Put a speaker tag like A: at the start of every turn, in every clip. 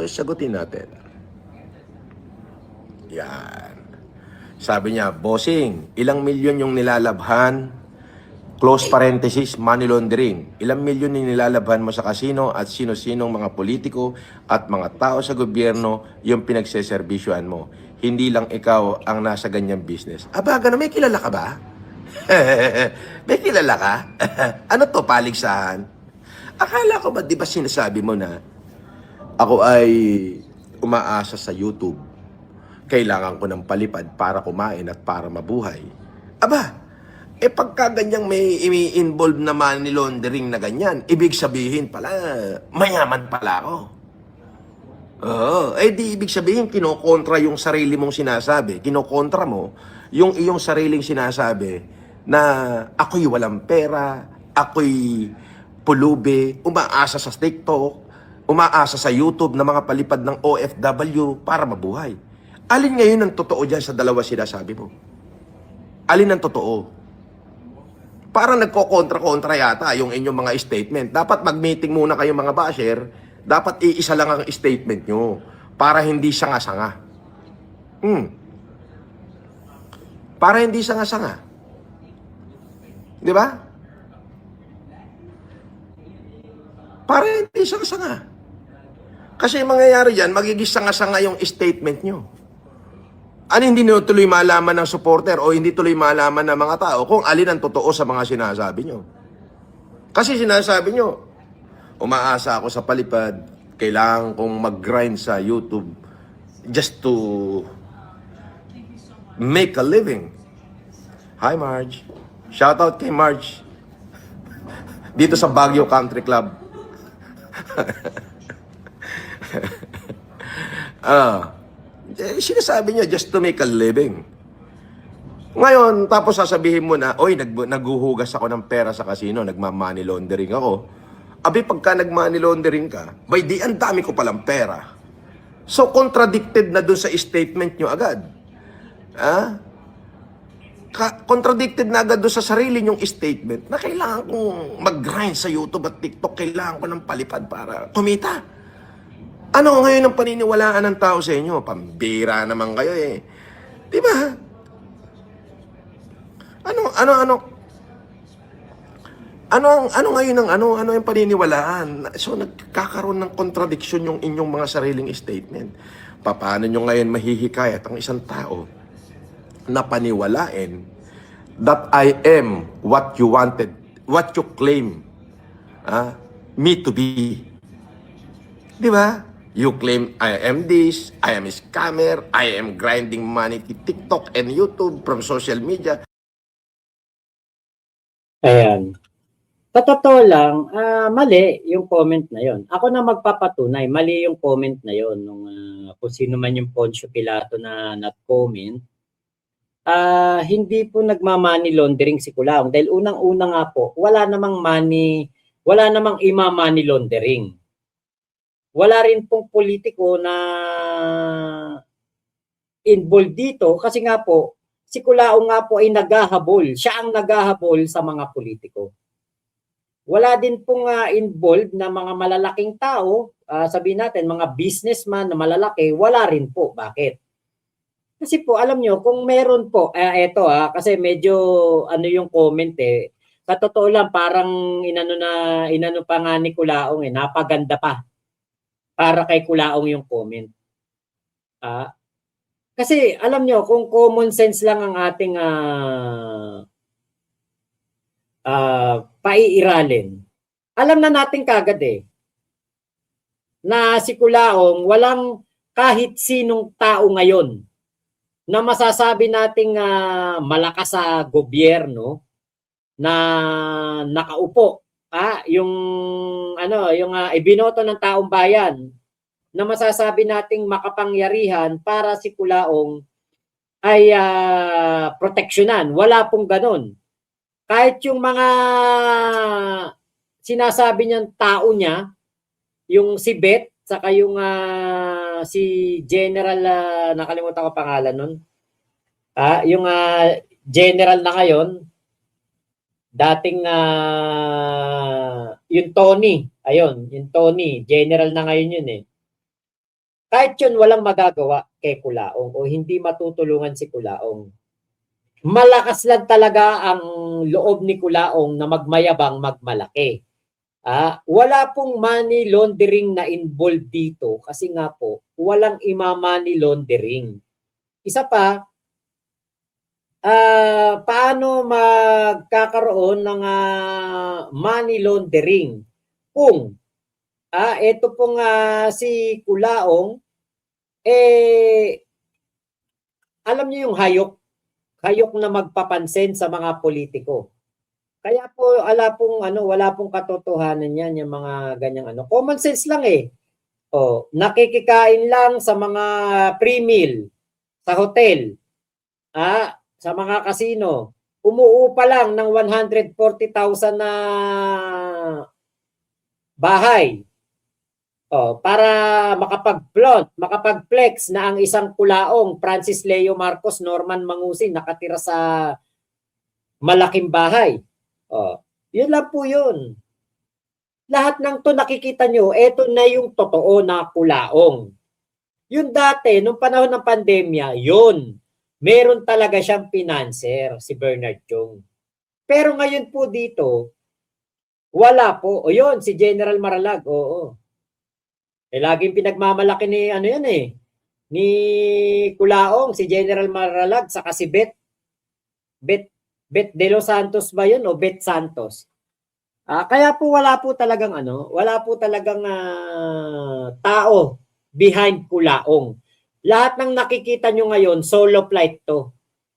A: Sagutin natin. Yan. Sabi niya, bossing, ilang milyon yung nilalabhan? Close parenthesis, money laundering. Ilang milyon yung nilalabhan mo sa kasino at sino-sinong mga politiko at mga tao sa gobyerno yung pinagseservisyohan mo. Hindi lang ikaw ang nasa ganyang business. Aba, ganun, may kilala ka ba? May kilala ka? Ano to, paligsahan? Akala ko ba, di ba sinasabi mo na ako ay umaasa sa YouTube? Kailangan ko ng palipad para kumain at para mabuhay. Aba, pagka ganyang may involved na money laundering na ganyan, ibig sabihin pala, mayaman pala ako. Oo, di ibig sabihin, kinokontra yung sarili mong sinasabi. Kinokontra mo yung iyong sariling sinasabi na ako'y walang pera, ako'y pulubi, umaasa sa TikTok, umaasa sa YouTube na mga palipad ng OFW para mabuhay. Alin ngayon ang totoo dyan sa dalawa sinasabi mo? Alin ang totoo? Parang nagko-kontra-kontra yata yung inyong mga statement. Dapat mag-meeting muna kayo mga basher. Dapat iisa lang ang statement nyo para hindi sanga-sanga. Para hindi sanga-sanga. Di ba? Para hindi sanga-sanga. Kasi yung mangyayari dyan, magiging sanga-sanga yung statement nyo. Ano hindi nyo tuloy malaman ng supporter o hindi tuloy malaman ng mga tao kung alin ang totoo sa mga sinasabi nyo. Kasi sinasabi nyo, umaasa ako sa palipad, kailangan kong mag-grind sa YouTube just to make a living. Hi Marge. Shoutout kay Marge. Dito sa Baguio Country Club. Sinasabi niya just to make a living. Ngayon, tapos sasabihin mo na, oy, naghuhugas ako ng pera sa casino, nagma-money laundering ako. Abi, pagka nag-money laundering ka, by di, ang dami ko palang pera. So, contradicted na dun sa statement nyo agad. Contradicted na agad dun sa sarili nyong statement na kailangan kong mag-grind sa YouTube at TikTok, kailangan ko ng palipad para kumita. Ano ngayon ang paniniwalaan ng tao sa inyo? Pambira naman kayo eh. Di ba? Ano ngayon ang yung paniniwalaan? So nagkakaroon ng contradiction yung inyong mga sariling statement. Paano nyo ngayon mahihikayat ang isang tao na paniwalain that I am what you wanted, what you claim me to be? Di ba? You claim I am this, I am a scammer, I am grinding money to TikTok and YouTube from social media.
B: Ayan. Sa totoo lang, mali yung comment na yon. Ako na magpapatunay, mali yung comment na yon nung kung sino man yung Poncio Pilato na comment. Hindi po nagma-money laundering si Culaong dahil unang-una nga po, wala namang ima-money laundering. Wala rin pong politiko na involved dito kasi nga po, si Culaong nga po ay naghahabol. Siya ang naghahabol sa mga politiko. Wala din pong involved na mga malalaking tao, sabihin natin mga businessman na malalaki, wala rin po. Bakit? Kasi po, alam nyo, kung meron po, eto kasi medyo ano yung comment eh. Sa totoo lang, parang inano pa nga ni Culaong napaganda pa. Para kay Culaong yung comment. Kasi alam nyo, kung common sense lang ang ating paiiralin, alam na natin kagad na si Culaong walang kahit sinong tao ngayon na masasabi nating malakas sa gobyerno na nakaupo yung ibinoto ng taong bayan na masasabi nating makapangyarihan para si Culaong ay proteksyonan. Wala pong ganun. Kahit yung mga sinasabi niyang tao niya, yung si Bet, saka yung si General, nakalimutan ko pangalan nun. Yung General na ngayon, dating yung Tony, ayun, yung Tony, general na ngayon yun Kahit yun, walang magagawa kay Kulaong o hindi matutulungan si Kulaong. Malakas lang talaga ang loob ni Kulaong na magmayabang, magmalaki. Wala pong money laundering na involved dito kasi nga po, walang ima-money laundering. Isa pa, paano magkakaroon ng money laundering kung ito pong si Kulaong, alam niyo yung hayok na magpapansin sa mga politiko. Kaya po wala pong katotohanan yan yung mga ganyang common sense lang nakikikain lang sa mga pre-meal sa hotel, sa mga casino, umuupa lang ng 140,000 na bahay. Para makapag-flex na ang isang Kulaong, Francis Leo Marcos, Norman Mangusin, nakatira sa malaking bahay. Yun lang po yun. Lahat ng to nakikita nyo, eto na yung totoo na Kulaong. Yun dati, nung panahon ng pandemya, yun. Meron talaga siyang financer, si Bernard Chung. Pero ngayon po dito, wala po. O yun, si General Maralag, oo. Laging pinagmamalaki ni ni Kulaong, si General Maralag, saka si Bet De Los Santos ba yun o Bet Santos? Kaya po wala po talagang tao behind Kulaong. Lahat ng nakikita nyo ngayon, solo flight to.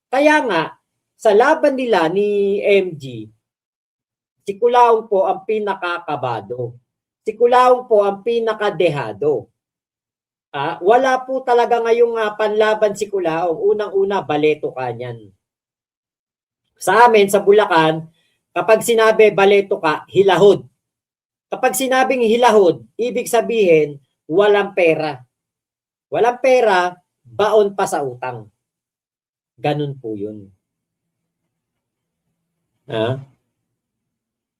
B: Kaya nga, sa laban nila ni MG, si Kulaong po ang pinakakabado. Si Kulaong po ang pinakadehado. Wala po talaga ngayong panlaban si Kulaong. Unang-una, baleto ka niyan. Sa amin, sa Bulacan, kapag sinabi baleto ka, hilahod. Kapag sinabing hilahod, ibig sabihin, walang pera. Walang pera, baon pa sa utang. Ganun po yun.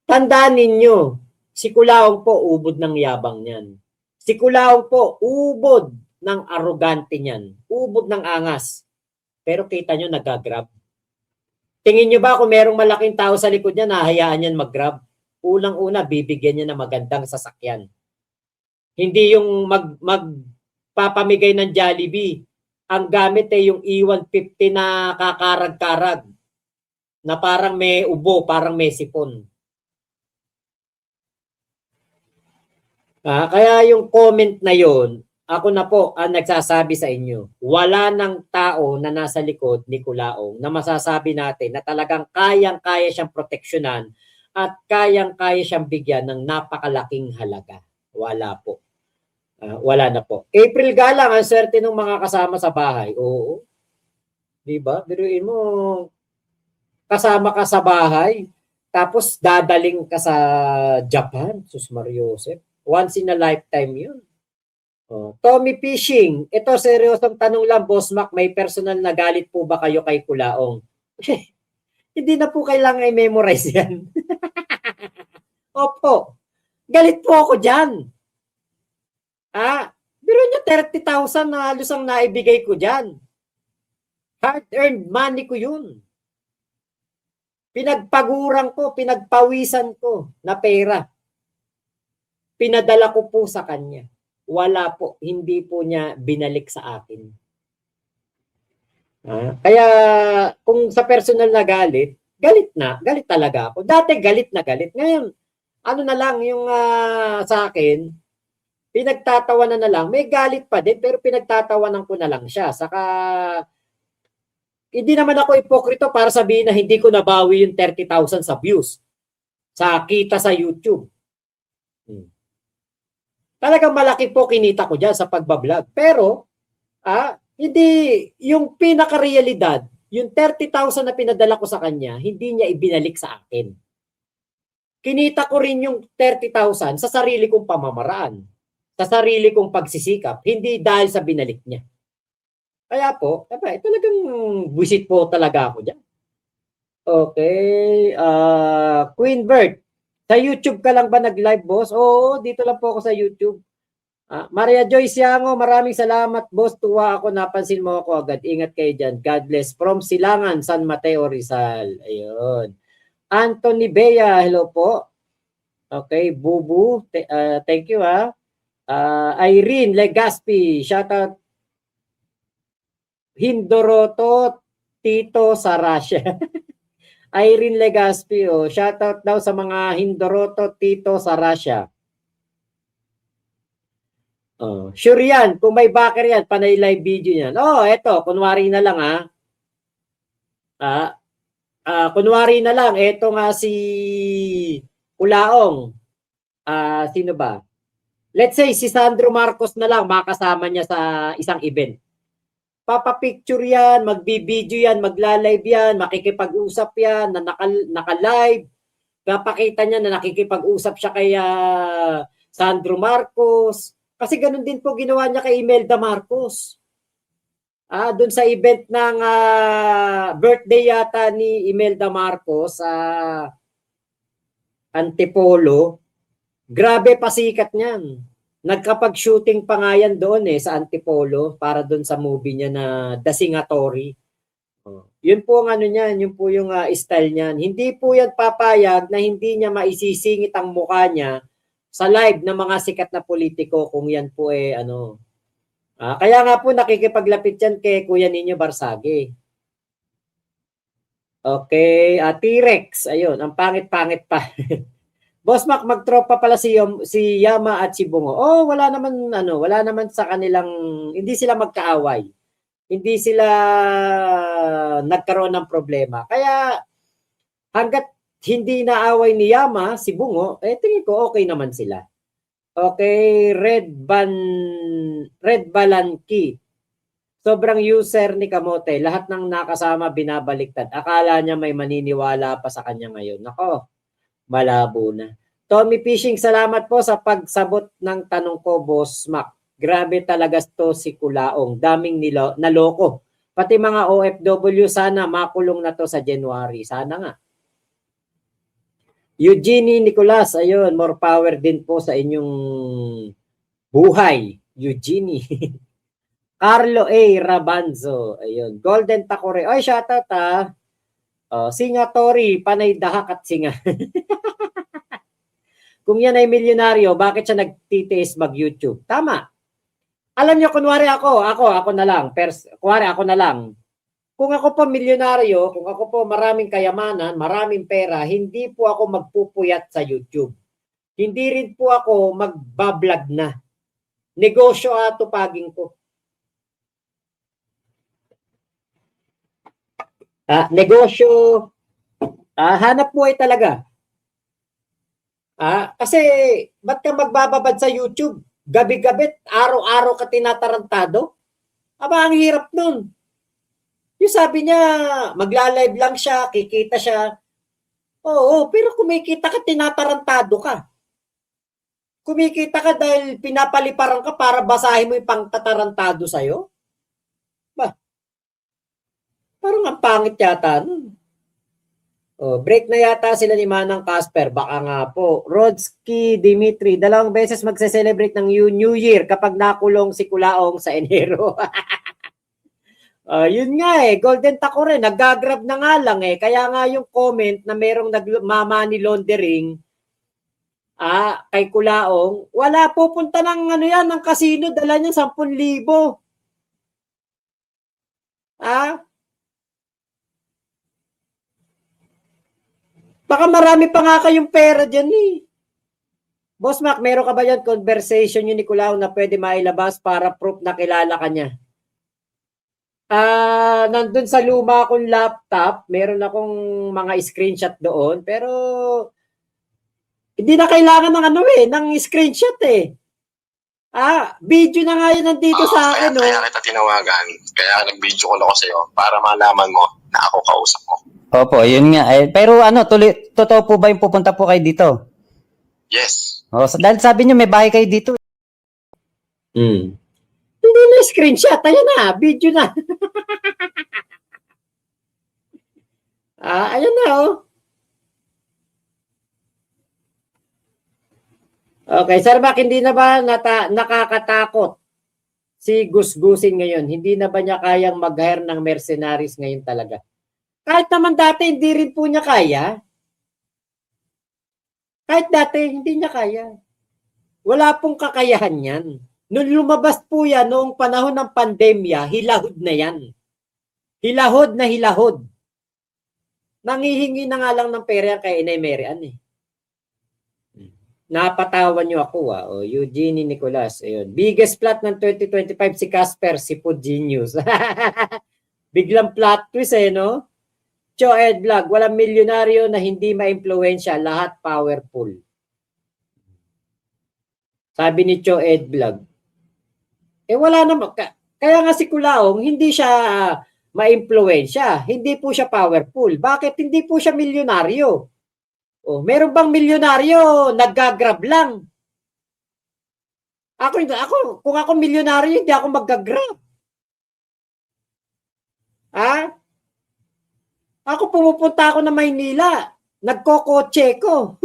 B: Tandaan ninyo, si Kulaong po, ubod ng yabang niyan. Si Kulaong po, ubod ng arrogante niyan. Ubod ng angas. Pero kita nyo, nag-grab. Tingin nyo ba kung merong malaking tao sa likod niya, nahayaan niyan mag-grab? Unang-una, bibigyan niya ng magandang sasakyan. Hindi yung magpapamigay ng Jollibee. Ang gamit yung E150 na kakarag-karag. Na parang may ubo, parang may sipon. Kaya yung comment na yon, ako na po ang nagsasabi sa inyo, wala ng tao na nasa likod ni Kulaong na masasabi natin na talagang kayang-kaya siyang proteksyonan at kayang-kaya siyang bigyan ng napakalaking halaga. Wala po. Wala na po. April Galang, ang swerte ng mga kasama sa bahay. Oo. Diba? Biruin mo, kasama ka sa bahay, tapos dadaling ka sa Japan, Sus Mariosep. Once in a lifetime yun. Tommy Fishing, ito seryosong tanong lang, Boss Mac, may personal na galit po ba kayo kay Kulaong? Hindi na po kailangan i-memorize yan. Opo, galit po ako dyan. Pero nyo 30,000 na halos ang naibigay ko dyan. Hard-earned money ko yun. Pinagpaguran ko, pinagpawisan ko na pera. Pinadala ko po sa kanya. Wala po, hindi po niya binalik sa akin. Kaya kung sa personal na galit talaga ako. Dati galit na galit. Ngayon, ano na lang yung sa akin, pinagtatawanan na lang. May galit pa din, pero pinagtatawanan ko na lang siya. Saka, hindi naman ako ipokrito para sabihin na hindi ko nabawi yung 30,000 sa views. Sa kita sa YouTube. Talagang malaki po kinita ko dyan sa pagbablog. Pero, hindi, yung pinaka-realidad, yung 30,000 na pinadala ko sa kanya, hindi niya ibinalik sa akin. Kinita ko rin yung 30,000 sa sarili kong pamamaraan, sa sarili kong pagsisikap, hindi dahil sa binalik niya. Kaya po, talagang visit po talaga ako dyan. Okay, Queen Bird, sa YouTube ka lang ba nag-live, boss? Oo, dito lang po ako sa YouTube. Maria Joyce Yango, maraming salamat boss. Tuwa ako, napansin mo ako agad. Ingat kayo dyan. God bless. From Silangan, San Mateo, Rizal. Ayun. Anthony Bea, hello po. Okay, Bubu, thank you ha. Irene Legaspi, shout out. Hindoroto Tito sa Russia. Irene Legaspi, shout out daw sa mga Hindoroto Tito sa Russia. Sure yan, kung may backer yan, panay live video yan. Eto, kunwari na lang kunwari na lang, eto nga si Kulaong. Sino ba? Let's say si Sandro Marcos na lang, makasama niya sa isang event. Papapicture yan, magbibideo yan, magla-live yan, makikipag-usap yan, na naka-live. Papakita niya na nakikipag-usap siya kay Sandro Marcos. Kasi ganun din po ginawa niya kay Imelda Marcos. Doon sa event ng birthday yata ni Imelda Marcos sa Antipolo, grabe pasikat niyan. Nagkapag-shooting pa nga yan doon sa Antipolo para doon sa movie niya na The Singatory. Yun po ang ano niyan, yun po yung style niyan. Hindi po yan papayag na hindi niya maisisingit ang mukha niya sa live ng mga sikat na politiko kung yan po kaya nga po nakikipaglapit yan kay Kuya Nino Barsagi. Okay, T-Rex, ayun, ang pangit-pangit pa. Boss Mac, magtropa pala si Yama at si Bungo. Wala naman sa kanilang, hindi sila magkaaway. Hindi sila nagkaroon ng problema. Kaya hanggat hindi naaway ni Yama, si Bungo, tingin ko okay naman sila. Okay, Red Balanki. Sobrang user ni Kamote. Lahat ng nakasama binabaliktad. Akala niya may maniniwala pa sa kanya ngayon. Nako, malabo na. Tommy Fishing, salamat po sa pagsabot ng tanong ko, Boss Mac. Grabe talaga to si Kulaong. Daming naloko. Pati mga OFW, sana makulong na to sa January. Sana nga. Eugenie Nicolas, ayun, more power din po sa inyong buhay. Eugenie. Carlo A. Rabanzo, ayun. Golden Takore. Ay, shoutout Singatory, panay dahak at singa. Kung yan ay milyonaryo, bakit siya nagtitiis mag-YouTube? Tama. Alam niyo, kunwari ako na lang. Kunwari ako na lang. Kung ako po milyonaryo, kung ako po maraming kayamanan, maraming pera, hindi po ako magpupuyat sa YouTube. Hindi rin po ako magbablog na. Negosyo tupagin ko. Negosyo, hanap buhay talaga. Kasi ba't ka magbababad sa YouTube? Gabi-gabi, araw-araw ka tinatarantado? Ang hirap nun. Yung sabi niya, magla-live lang siya, kikita siya. Oo, pero kumikita ka, tinatarantado ka. Kumikita ka dahil pinapaliparan ka para basahin mo yung pangtatarantado sa'yo? Parang ang pangit yata nun. Break na yata sila ni Manang Casper. Baka nga po. Rodski Dimitri, 2 beses magse-celebrate ng New Year kapag nakulong si Kulaong sa Enero. Yun nga Golden Takore, nag-grab na nga lang Kaya nga yung comment na merong nagmamani laundering kay Kulaong, wala pupunta ng ng casino, dala niya 10,000. Baka marami pa nga kayong pera dyan Boss Mac, meron ka ba yan conversation yun ni Kulaong na pwede mailabas para proof na kilala ka niya? Nandun sa luma akong laptop, meron akong mga screenshot doon, pero hindi na kailangan ng ng screenshot video na nga yun nandito sa akin.
C: Kaya kita tinawagan, kaya nag-video call ako sa'yo para malaman mo na ako kausap mo.
D: Opo, yun nga. Pero totoo po ba yung pupunta po kayo dito?
C: Yes.
D: Dahil sabi niyo may bahay kayo dito.
B: Hindi na screenshot. Ayan na, video na. Ayan na Okay, Sir Mac, hindi na ba nakakatakot si Gusgusin ngayon? Hindi na ba niya kayang mag-hire ng mercenaries ngayon talaga? Kahit naman dati, hindi rin po niya kaya. Kahit dati, hindi niya kaya. Wala pong kakayahan yan. Nung lumabas po yan, noong panahon ng pandemya, hilahod na yan. Hilahod na hilahod. Nangihingi na nga lang ng pera kay Inay Mary Ann eh. Napatawan niyo ako O, Eugenie Nicolas. Ayun. Biggest plot ng 2025 si Casper, si Food Genius. Biglang plot twist no? Cho Ed Vlog, walang milyonaryo na hindi ma-impluwensya, lahat powerful. Sabi ni Cho Ed Vlog. Wala naman. Kaya nga si Kulaong, hindi siya ma-impluwensya. Hindi po siya powerful. Bakit hindi po siya milyonaryo? Meron bang milyonaryo nagga-grab lang? Kung ako milyonaryo, hindi ako magga-grab. Ako pumupunta ako na Maynila, nagkokotse ko.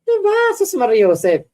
B: Diba, Sus Maria Joseph?